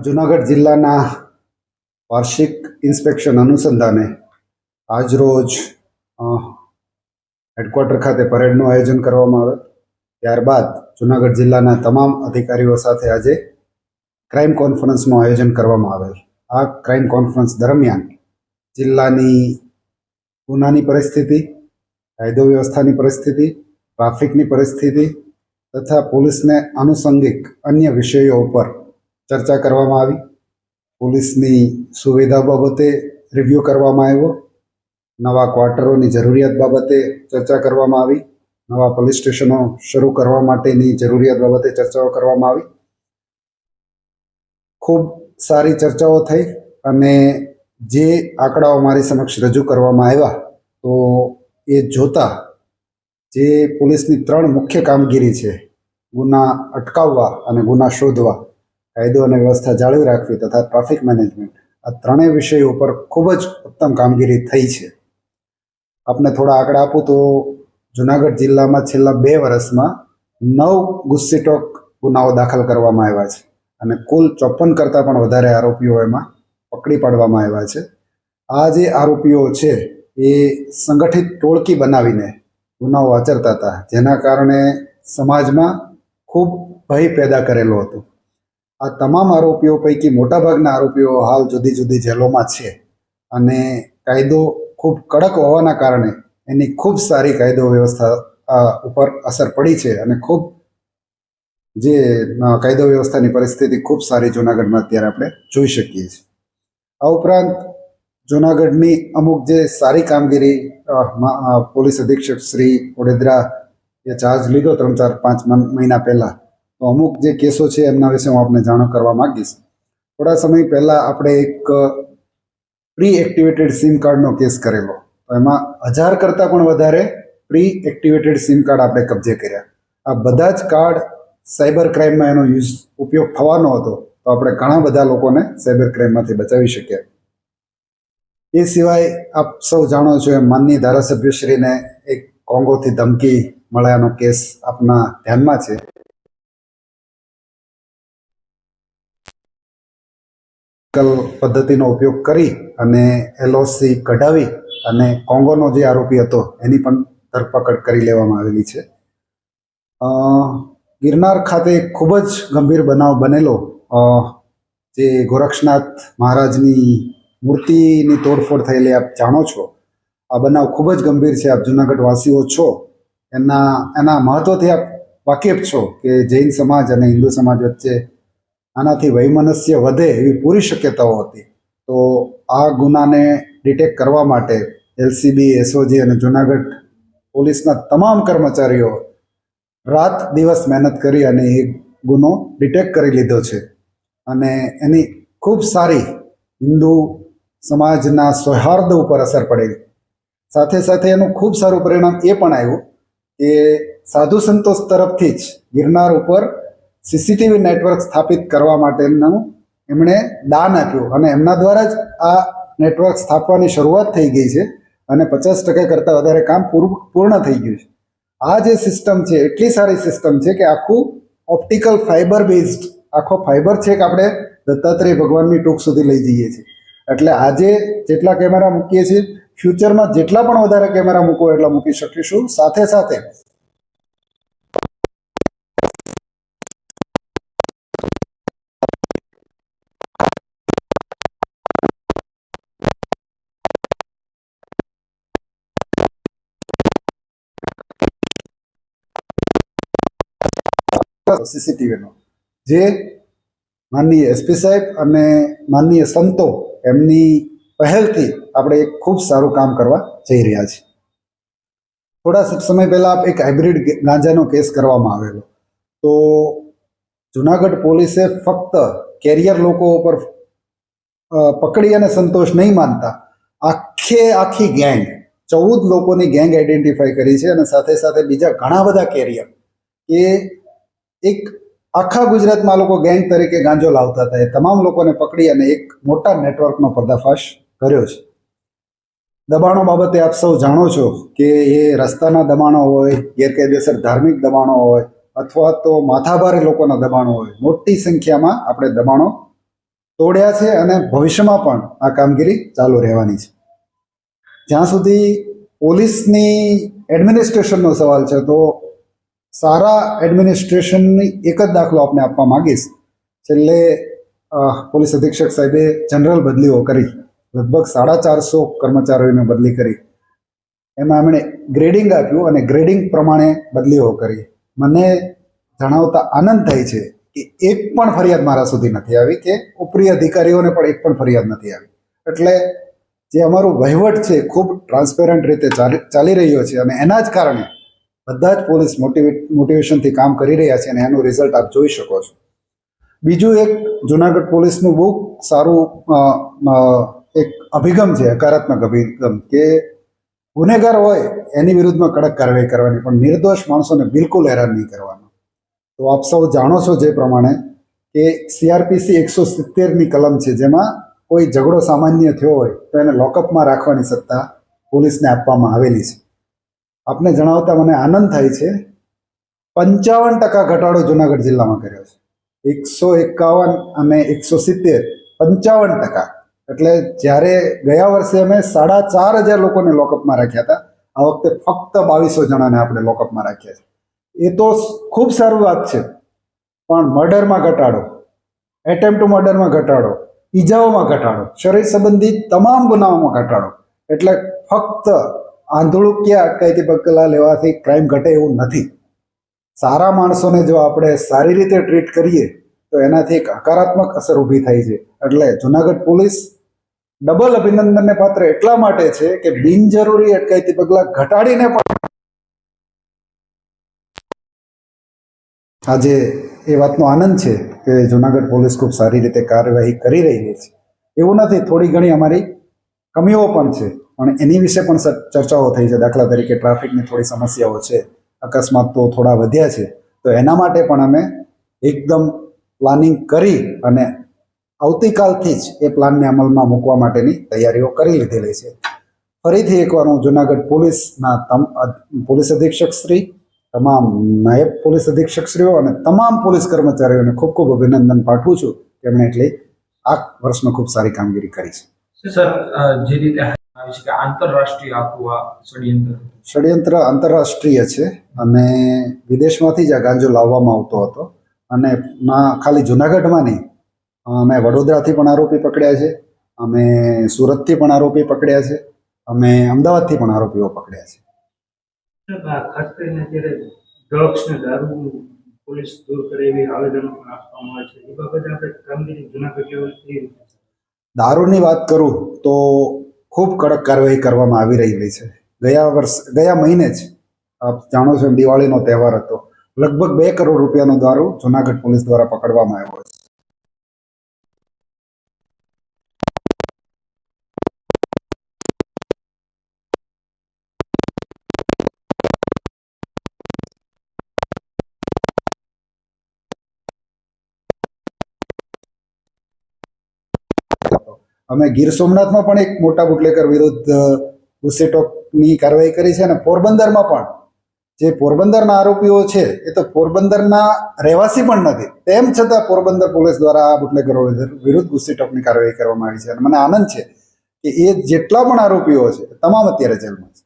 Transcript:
જુનાગઢ જિલ્લાના વાર્ષિક ઇન્સ્પેક્શન અનુસંધાને આજરોજ હેડક્વાર્ટર ખાતે પરેડનું આયોજન કરવામાં આવે. ત્યારબાદ જુનાગઢ જિલ્લાના તમામ અધિકારીઓ સાથે આજે ક્રાઇમ કોન્ફરન્સનું આયોજન કરવામાં આવેલ. આ ક્રાઇમ કોન્ફરન્સ દરમિયાન જિલ્લાની ગુનાની પરિસ્થિતિ, કાયદો વ્યવસ્થાની પરિસ્થિતિ, ટ્રાફિકની પરિસ્થિતિ તથા પોલીસને આનુષંગિક અન્ય વિષયો ઉપર ચર્ચા કરવામાં આવી. પોલીસની સુવિધા બાબતે રિવ્યૂ કરવામાં આવ્યો. નવા ક્વાર્ટરોની જરૂરિયાત બાબતે ચર્ચા કરવામાં આવી. નવા પોલીસ સ્ટેશનો શરૂ કરવા માટેની જરૂરિયાત બાબતે ચર્ચાઓ કરવામાં આવી. ખૂબ સારી ચર્ચાઓ થઈ અને જે આંકડાઓ મારી સમક્ષ રજૂ કરવામાં આવ્યા તો એ જોતા જે પોલીસની 3 મુખ્ય કામગીરી છે, ગુના અટકાવવા અને ગુના શોધવા, કાયદો અને વ્યવસ્થા જાળવી રાખવી તથા ટ્રાફિક મેનેજમેન્ટ, આ ત્રણેય વિષયો ઉપર ખૂબ જ ઉત્તમ કામગીરી થઈ છે. આપને થોડા આંકડા આપું તો જુનાગઢ જિલ્લામાં છેલ્લા 2 વર્ષમાં 9 ગુસ્સીટોક ગુનાઓ દાખલ કરવામાં આવ્યા છે અને કુલ 54 કરતાં પણ વધારે આરોપીઓ એમાં પકડી પાડવામાં આવ્યા છે. આ જે આરોપીઓ છે એ સંગઠિત ટોળકી બનાવીને ગુનાઓ આચરતા હતા, જેના કારણે સમાજમાં ખૂબ ભય પેદા કરેલો હતો. આ તમામ આરોપીઓ પૈકી મોટાભાગના આરોપીઓ હાલ જુદી જુદી જેલોમાં છે અને કાયદો ખૂબ કડક હોવાના કારણે એની ખૂબ સારી કાયદો વ્યવસ્થા ઉપર અસર પડી છે અને ખૂબ જે કાયદો વ્યવસ્થાની પરિસ્થિતિ ખૂબ સારી જૂનાગઢમાં અત્યારે આપણે જોઈ શકીએ છીએ. આ ઉપરાંત જૂનાગઢની અમુક જે સારી કામગીરી પોલીસ અધિક્ષક શ્રી ઓડેદરા એ ચાર્જ લીધો 3-4-5 મહિના પહેલાં, તો અમુક જે કેસો છે એમના વિશે હું આપને જાણ કરવા માગીશ. થોડા સમય પહેલાં આપણે એક પ્રી એક્ટિવેટેડ સિમ કાર્ડનો કેસ કરેલો, તો એમાં 1000 કરતાં પણ વધારે પ્રી એક્ટિવેટેડ સિમ કાર્ડ આપણે કબજે કર્યા. આ બધા જ કાર્ડ સાયબર ક્રાઇમમાં એનો ઉપયોગ થવાનો હતો, તો આપણે ઘણા બધા લોકોને સાયબર ક્રાઇમમાંથી બચાવી શક્યા. એ સિવાય આપ સૌ જાણો છો એમ માનનીય ધારાસભ્યશ્રીને એક કોંગોથી ધમકી મળ્યાનો કેસ આપના ધ્યાનમાં છે. પદ્ધતિનો ઉપયોગ કરી અને એલઓસી કઢાવી અને કોંગોનો જે આરોપી હતો એની પણ ધરપકડ કરી લેવામાં આવેલી છે. ગિરનાર ખાતે ખૂબ જ ગંભીર બનાવ બનેલો, જે ગોરક્ષનાથ મહારાજની મૂર્તિની તોડફોડ થયેલી આપ જાણો છો. આ બનાવ ખૂબ જ ગંભીર છે. આપ જૂનાગઢ વાસીઓ છો, એના મહત્વથી આપ વાકેફ છો કે જૈન સમાજ અને હિન્દુ સમાજ વચ્ચે આનાથી વૈમનસ્ય વધે એવી પૂરી શક્યતાઓ હતી. તો આ ગુનાને ડિટેક્ટ કરવા માટે એલસીબી, એસઓજી અને જૂનાગઢ પોલીસના તમામ કર્મચારીઓ રાત દિવસ મહેનત કરી અને એ ગુનો ડિટેક્ટ કરી લીધો છે અને એની ખૂબ સારી હિન્દુ સમાજના સૌહાર્દ ઉપર અસર પડેલી. સાથે સાથે એનું ખૂબ સારું પરિણામ એ પણ આવ્યું કે સાધુ સંતોષ તરફથી જ ગિરનાર ઉપર સીસીટીવી નેટવર્ક સ્થાપિત કરવા માટેનું એમણે દાન આપ્યું અને એમના દ્વારા જ આ નેટવર્ક સ્થાપવાની શરૂઆત થઈ ગઈ છે અને 50% કરતાં વધારે કામ પૂર્ણ થઈ ગયું છે. આ જે સિસ્ટમ છે એટલી સારી સિસ્ટમ છે કે આખું ઓપ્ટિકલ ફાઇબર બેઝડ આખો ફાઇબર છે કે આપણે દત્તાત્રેય ભગવાનની ટૂંક સુધી લઈ જઈએ છીએ. એટલે આજે જેટલા કેમેરા મૂકીએ છીએ, ફ્યુચરમાં જેટલા પણ વધારે કેમેરા મૂકો એટલા મૂકી શકીશું. સાથે સાથે સીસીટીવીનો જે માનનીય એસપી સાહેબ અને માનનીય સંતો એમની પહેલથી આપણે એક ખૂબ સારું કામ કરવા જઈ રહ્યા છીએ. થોડા સમય પહેલાં એક હાઇબ્રિડ ગાંજાનો કેસ કરવામાં આવેલો, તો જુનાગઢ પોલીસે ફક્ત કેરિયર લોકો ઉપર પકડી અને સંતોષ નહીં માનતા, આખી ગેંગ 14 લોકોની ગેંગ આઈડેન્ટિફાઈ કરી છે અને સાથે સાથે બીજા ઘણા બધા કેરિયર કે એક આખા ગુજરાતમાં લોકો ગેંગ તરીકે ગાંજો લાવતા હતા, એ તમામ લોકોને પકડી અને એક મોટા નેટવર્કનો પર્દાફાશ કર્યો છે. દબાણો બાબતે આપ સૌ જાણો છો કે એ રસ્તાના દબાણો હોય, ગેરકાયદેસર ધાર્મિક દબાણો હોય અથવા તો માથાભારે લોકોના દબાણો હોય, મોટી સંખ્યામાં આપણે દબાણો તોડ્યા છે અને ભવિષ્યમાં પણ આ કામગીરી ચાલુ રહેવાની છે. જ્યાં સુધી પોલીસની એડમિનિસ્ટ્રેશનનો સવાલ છે તો સારા એડમિનિસ્ટ્રેશનની એક જ દાખલો આપને આપવા માંગીશ. છેલ્લે પોલીસ અધિક્ષક સાહેબે જનરલ બદલીઓ કરી, લગભગ 450 કર્મચારીઓને બદલી કરી. એમાં એમણે ગ્રેડિંગ આપ્યું અને ગ્રેડિંગ પ્રમાણે બદલીઓ કરી. મને જણાવતા આનંદ થાય છે કે એક પણ ફરિયાદ મારા સુધી નથી આવી, કે ઉપરી અધિકારીઓને પણ એક પણ ફરિયાદ નથી આવી. એટલે જે અમારું વહીવટ છે ખૂબ ટ્રાન્સપેરન્ટ રીતે ચાલી રહ્યો છે અને એના જ કારણે બધા જ પોલીસ મોટિવેશનથી કામ કરી રહ્યા છે અને એનું રિઝલ્ટ આપ જોઈ શકો છો. બીજું એક જુનાગઢ પોલીસનું બહુ સારું એક અભિગમ છે, હકારાત્મક અભિગમ, કે ગુનેગાર હોય એની વિરુદ્ધમાં કડક કાર્યવાહી કરવાની, પણ નિર્દોષ માણસોને બિલકુલ હેરાન નહીં કરવાનું. તો આપ સૌ જાણો છો જે પ્રમાણે કે CRPC 170ની કલમ છે, જેમાં કોઈ ઝઘડો સામાન્ય થયો હોય તો એને લોકઅપમાં રાખવાની સત્તા પોલીસને આપવામાં આવેલી છે. આપને જણાવતા મને આનંદ થાય છે, 55% ઘટાડો જુનાગઢ જિલ્લામાં કર્યો છે. 151 અને 170, 55%. એટલે જ્યારે ગયા વર્ષે અમે 4,500 લોકોને લોકઅપમાં રાખ્યા હતા, આ વખતે ફક્ત 2200 જણાને આપણે લોકઅપમાં રાખ્યા છે. એ તો ખૂબ સારી વાત છે, પણ મર્ડરમાં ઘટાડો, એટેમ્પ ટુ મર્ડરમાં ઘટાડો, ઈજાઓમાં ઘટાડો, શરીર સંબંધિત તમામ ગુનાઓમાં ઘટાડો. એટલે ફક્ત આંધળું કે અટકાયતી પગલાં લેવાથી ક્રાઇમ ઘટે એવું નથી. સારા માણસોને જો આપણે સારી રીતે ટ્રીટ કરીએ તો એનાથી એક હકારાત્મક અસર ઊભી થાય છે. એટલે જુનાગઢ પોલીસ ડબલ અભિનંદનને પાત્ર એટલા માટે છે કે બિનજરૂરી અટકાયતી પગલાં ઘટાડીને પણ આજે એ વાતનો આનંદ છે કે જુનાગઢ પોલીસ ખૂબ સારી રીતે કાર્યવાહી કરી રહી છે. એવું નથી, થોડી ઘણી અમારી કમીઓ પણ છે, પણ એની વિશે પણ ચર્ચાઓ થઈ છે. દાખલા તરીકે ટ્રાફિકની થોડી સમસ્યાઓ છે, અકસ્માત તો થોડા વધ્યા છે, તો એના માટે પણ અમે એકદમ પ્લાનિંગ કરી અને આવતીકાલથી જ એ પ્લાનને અમલમાં મૂકવા માટેની તૈયારીઓ કરી લીધેલી છે. ફરીથી એકવાર હું જુનાગઢ પોલીસના પોલીસ અધિક્ષક શ્રી, તમામ નાયબ પોલીસ અધિક્ષકશ્રીઓ અને તમામ પોલીસ કર્મચારીઓને ખૂબ ખૂબ અભિનંદન પાઠવું છું કે એમણે એટલી આ વર્ષમાં ખૂબ સારી કામગીરી કરી છે. સર, જે રીતે આવી છે કે આંતરરાષ્ટ્રીય આખું આ ષડયંત્ર આંતરરાષ્ટ્રીય છે અને વિદેશમાંથી જ આ ગાંજો લાવવામાં આવતો હતો. અને ખાલી જુનાગઢમાં નહીં, અમે વડોદરાથી પણ આરોપી પકડ્યા છે, અમે સુરતથી પણ આરોપી પકડ્યા છે, અમે અમદાવાદથી પણ આરોપીઓ પકડ્યા છે. ખાસ કરીને જ્યારે ડ્રગ્સ ને દારૂ પોલીસ દૂર કરે એવી આવેદનો પણ આપવામાં આવે છે, એ બાબતે આપણે કામગીરી જુનાગઢ લેવલથી દારૂની વાત કરું તો ખૂબ કડક કાર્યવાહી કરવામાં આવી રહેલી છે. ગયા મહિને જ આપ જાણો છો દિવાળીનો તહેવાર હતો, લગભગ 2 કરોડ રૂપિયાનો દારૂ જુનાગઢ પોલીસ દ્વારા પકડવામાં આવ્યો છે. અમે ગીર સોમનાથમાં પણ એક મોટા બુટલેકર વિરુદ્ધ ઘૂસેટોકની કાર્યવાહી કરી છે અને પોરબંદરમાં પણ જે પોરબંદરના આરોપીઓ છે એ તો પોરબંદરના રહેવાસી પણ નથી, તેમ છતાં પોરબંદર પોલીસ દ્વારા આ બુટલેકરો વિરુદ્ધ ઘૂસેટોકની કાર્યવાહી કરવામાં આવી છે. અને મને આનંદ છે કે એ જેટલા પણ આરોપીઓ છે તમામ અત્યારે જેલમાં છે.